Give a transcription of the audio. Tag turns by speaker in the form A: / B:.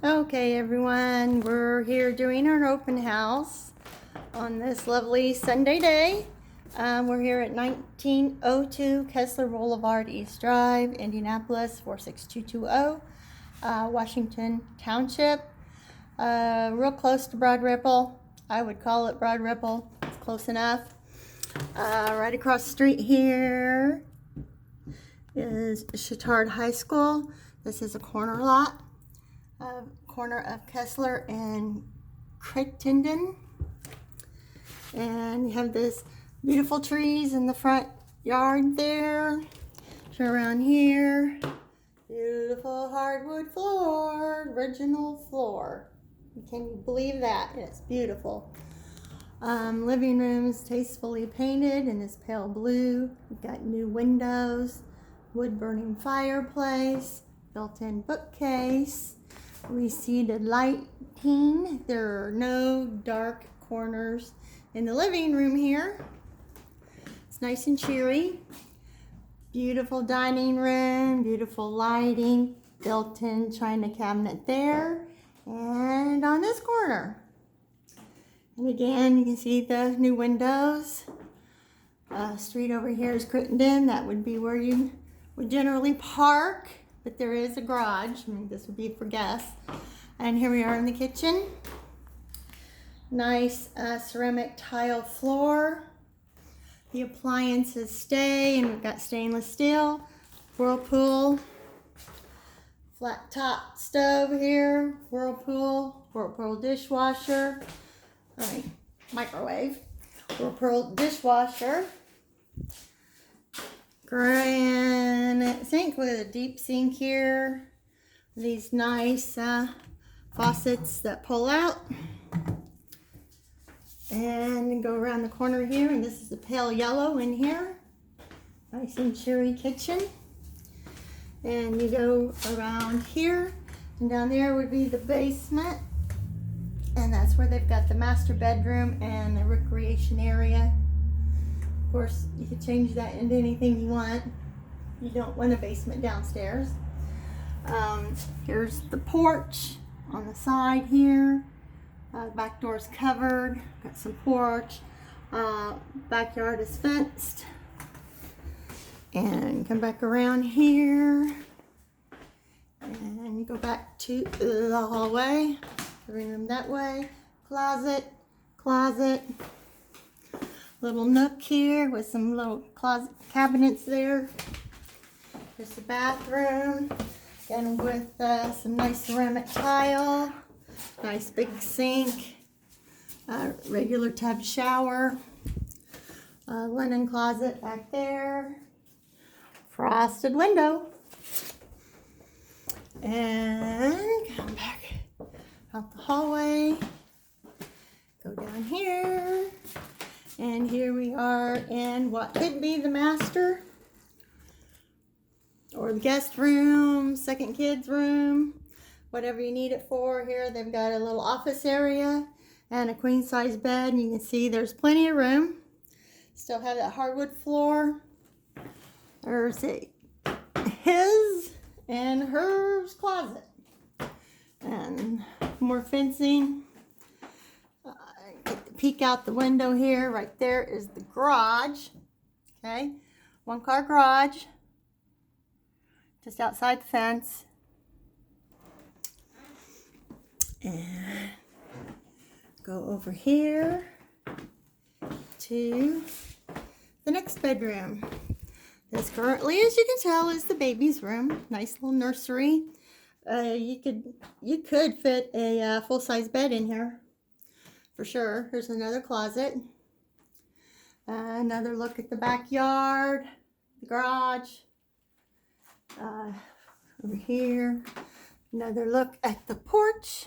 A: Okay, everyone, we're here doing our open house on this lovely Sunday day. We're here at 1902 Kessler Blvd E Drive, Indianapolis 46220, Washington Township, real close to Broad Ripple. I would call it Broad Ripple. It's close enough. Right across the street here is Chittard High School. This is a corner lot. Corner of Kessler and Crittenden, and you have this beautiful trees in the front yard there. So around here, beautiful hardwood floor, original floor. Can you believe that? It's beautiful. Living room's tastefully painted in this pale blue. We've got new windows, wood burning fireplace, built-in bookcase. Receded lighting. There are no dark corners in the living room here. It's nice and cheery. Beautiful dining room, beautiful lighting, built-in china cabinet there, and on this corner. And again, you can see the new windows. Street over here is Crittenden. That would be where you would generally park. But there is a garage. This would be for guests. And here we are in the kitchen. Nice ceramic tile floor. The appliances stay, and we've got stainless steel, Whirlpool, flat top stove here, Whirlpool dishwasher, microwave, Whirlpool dishwasher. Granite sink with a deep sink here. These nice faucets that pull out. And go around the corner here, and this is the pale yellow in here. Nice and cheery kitchen. And you go around here, and down there would be the basement. And that's where they've got the master bedroom and the recreation area. Of course, you can change that into anything you want. You don't want a basement downstairs. Here's the porch on the side here. Back door's covered. Got some porch. Backyard is fenced. And come back around here. And you go back to the hallway. Living room that way. Closet. Little nook here with some little closet cabinets there. There's the bathroom, again with some nice ceramic tile, nice big sink, regular tub shower, linen closet back there, frosted window, and come back out the hallway, go down here. And here we are in what could be the master or the guest room, second kids room, whatever you need it for. Here they've got a little office area and a queen size bed. And you can see there's plenty of room. Still have that hardwood floor. There's his and hers closet. And more fencing. Peek out the window here. Right there is the garage. Okay, 1-car garage just outside the fence. And go over here to the next bedroom. This currently, as you can tell, is the baby's room. Nice little nursery. You could fit a full-size bed in here. For sure. Here's another closet. Another look at the backyard, the garage. Over here, another look at the porch.